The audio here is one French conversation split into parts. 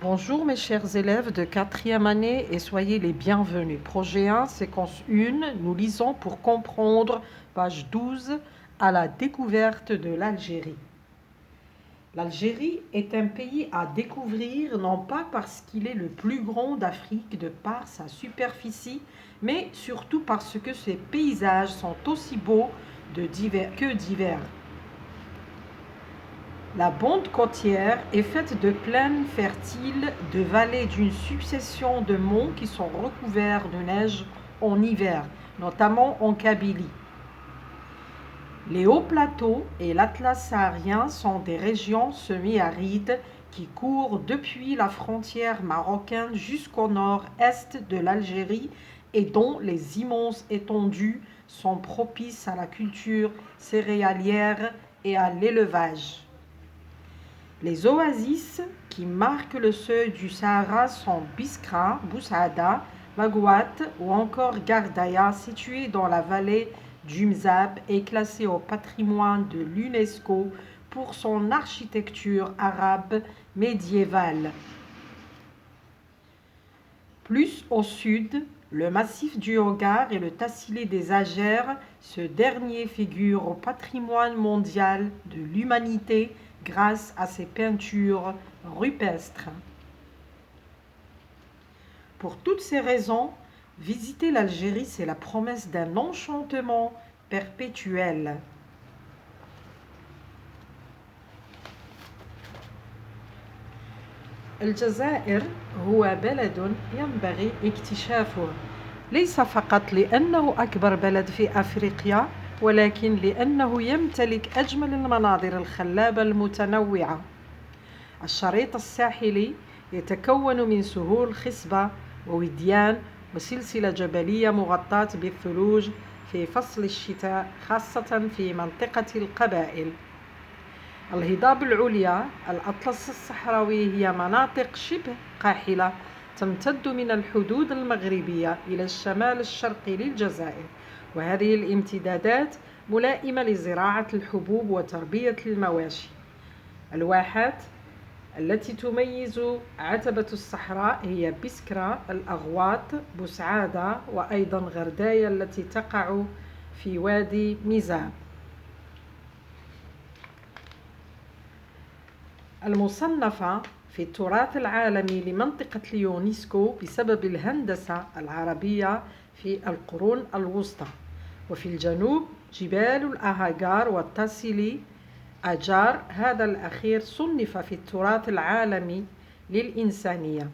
Bonjour mes chers élèves de 4e année et soyez les bienvenus. Projet 1, séquence 1, nous lisons pour comprendre, page 12, à la découverte de l'Algérie. L'Algérie est un pays à découvrir, non pas parce qu'il est le plus grand d'Afrique de par sa superficie, mais surtout parce que ses paysages sont aussi beaux que divers. La bande côtière est faite de plaines fertiles, de vallées d'une succession de monts qui sont recouverts de neige en hiver, notamment en Kabylie. Les hauts plateaux et l'Atlas saharien sont des régions semi-arides qui courent depuis la frontière marocaine jusqu'au nord-est de l'Algérie et dont les immenses étendues sont propices à la culture céréalière et à l'élevage. Les oasis qui marquent le seuil du Sahara sont Biskra, Boussaada, Magouat ou encore Gardaya, située dans la vallée du Mzab et classée au patrimoine de l'UNESCO pour son architecture arabe médiévale. Plus au sud, le massif du Hogar et le Tassilé des Agères, ce dernier figure au patrimoine mondial de l'humanité grâce à ses peintures rupestres. Pour toutes ces raisons, visiter l'Algérie, c'est la promesse d'un enchantement perpétuel. الجزائر هو بلد ينبغي اكتشافه ليس فقط لأنه أكبر بلد في أفريقيا ولكن لأنه يمتلك أجمل المناظر الخلابة المتنوعة. الشريط الساحلي يتكون من سهول خصبة ووديان وسلسلة جبلية مغطاة بالثلوج في فصل الشتاء خاصة في منطقة القبائل. الهضاب العليا الأطلس الصحراوي هي مناطق شبه قاحلة تمتد من الحدود المغربية إلى الشمال الشرقي للجزائر، وهذه الامتدادات ملائمة لزراعة الحبوب وتربية المواشي. الواحات التي تميز عتبة الصحراء هي بسكرة، الأغواط، بوسعادة وأيضا غرداية التي تقع في وادي ميزاب. المصنفة في التراث العالمي لمنطقة اليونسكو بسبب الهندسة العربية في القرون الوسطى. وفي الجنوب جبال الأهاجار والتاسيلي أجار، هذا الأخير صنف في التراث العالمي للإنسانية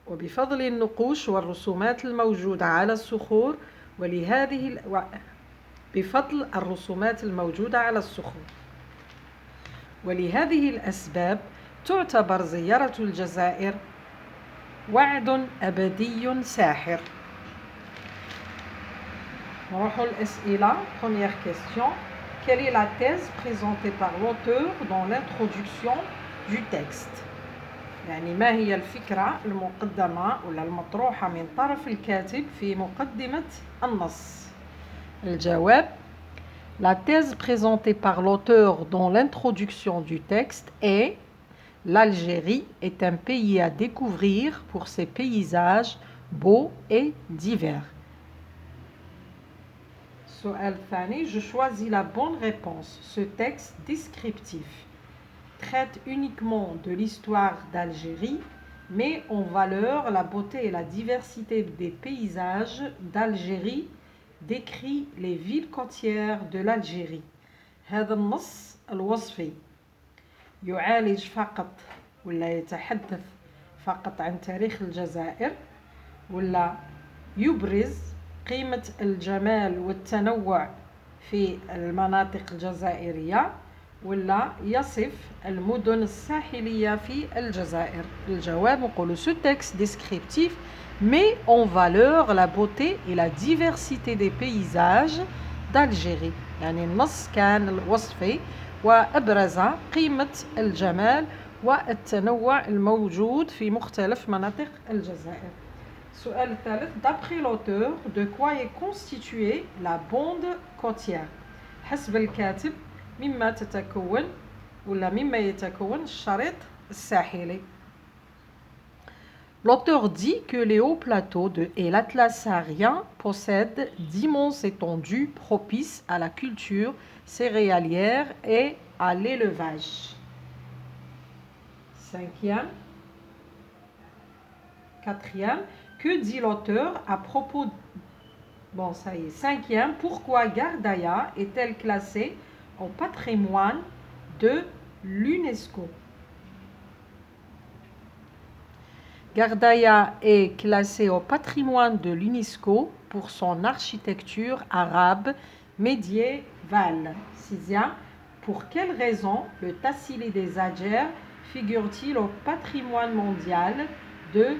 وبفضل النقوش والرسومات الموجودة على الصخور بفضل الرسومات الموجودة على الصخور. ولهذه الأسباب تعتبر زيارة الجزائر وعد أبدي ساحر. نروح الأسئلة. Première question. Quelle est la thèse présentée par l'auteur dans l'introduction du texte؟ يعني ما هي الفكرة المقدمة ولا المطروحة من طرف الكاتب في مقدمة النص؟ الجواب: La thèse présentée par l'auteur dans l'introduction du texte est: l'Algérie est un pays à découvrir pour ses paysages beaux et divers. السؤال الثاني: Je choisis la bonne réponse. Ce texte descriptif traite uniquement de l'histoire d'Algérie, met en valeur la beauté et la diversité des paysages d'Algérie, décrit les villes côtières de l'Algérie. هذا النص الوصفي يعالج فقط ولا يتحدث فقط عن تاريخ الجزائر، ولا يبرز قيمة الجمال والتنوع في المناطق الجزائرية، ولا يصف المدن الساحلية في الجزائر؟ الجواب نقول ce texte descriptif met en valeur la beauté et la diversité des paysages d'Algérie. يعني النص كان وصفي وأبرز قيمة الجمال والتنوع الموجود في مختلف مناطق الجزائر. السؤال الثالث: D'après l'auteur, de quoi est constituée la bande côtière؟ حسب الكاتب مما يتكون الشريط الساحلي. L'auteur dit que les hauts plateaux et l'Atlas saharien possèdent d'immenses étendues propices à la culture céréalière et à l'élevage. Cinquième. Quatrième. Que dit l'auteur à propos... Bon, ça y est. Cinquième. Pourquoi Gardaïa est-elle classée au patrimoine de l'UNESCO? Gardaïa est classée au patrimoine de l'UNESCO pour son architecture arabe médiévale. Sixième, pour quelle raison le Tassili des Adjers figure-t-il au patrimoine mondial de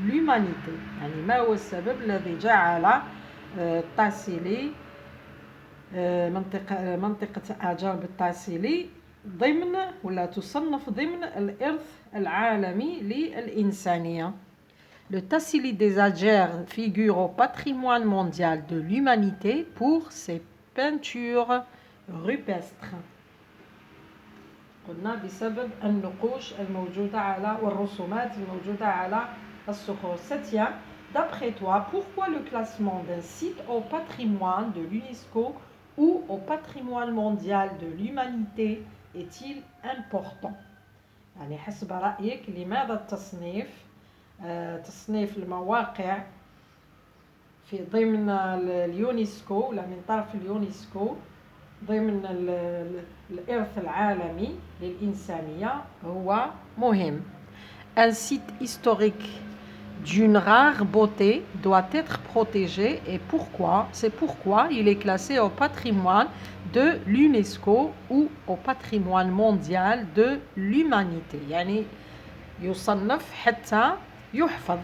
l'humanité? يعني ما هو السبب الذي جعل التاسيلي منطقة أعجاب التاسيلي ضمن ولا تصنف ضمن الإرث العالمي للإنسانية. Le Tassili des Adjers figure au patrimoine mondial de l'humanité pour ses peintures rupestres. قلنا بسبب النقوش الموجودة على والرسومات الموجودة على الصخور. Septième, d'après toi, pourquoi le classement d'un site au patrimoine de l'UNESCO ou au patrimoine mondial de l'humanité est-il important؟ يعني حسب رأيك لماذا التصنيف تصنيف المواقع في ضمن اليونسكو ولا من طرف اليونسكو ضمن الإرث العالمي للإنسانية هو مهم. Un site historique d'une rare beauté doit être protégé et c'est pourquoi il est classé au patrimoine de l'UNESCO ou au patrimoine mondial de l'humanité. يعني يصنف حتى يحفظ.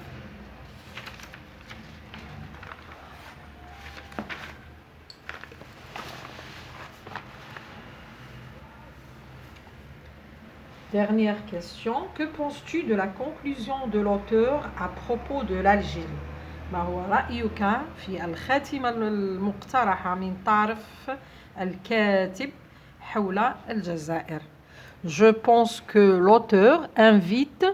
Dernière question. Que penses-tu de la conclusion de l'auteur à propos de l'Algérie? ما هو رأيك في الخاتمة المقترحة من طرف الكاتب حول الجزائر? Je pense que l'auteur invite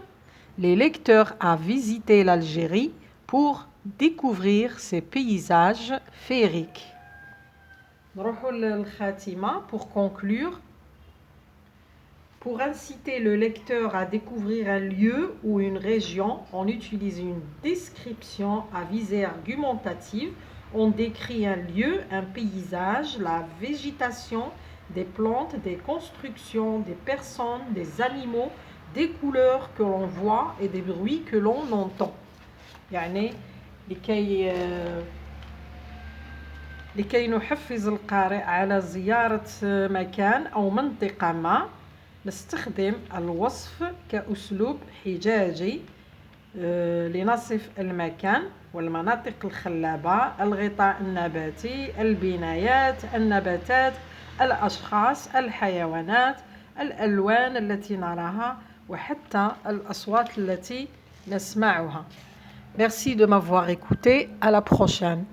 les lecteurs à visiter l'Algérie pour découvrir ses paysages féeriques. نروحوا للخاتمة pour conclure. Pour inciter le lecteur à découvrir un lieu ou une région, on utilise une description à visée argumentative. On décrit un lieu, un paysage, la végétation, des plantes, des constructions, des personnes, des animaux, des couleurs que l'on voit et des bruits que l'on entend. يعني لكي نحفز القارئ على زيارة مكان أو منطقة ما نستخدم الوصف كأسلوب حجاجي لنصف المكان والمناطق الخلابة، الغطاء النباتي، البنايات، النباتات، الأشخاص، الحيوانات، الألوان التي نراها وحتى الأصوات التي نسمعها. Merci de m'avoir écouté. À la prochaine.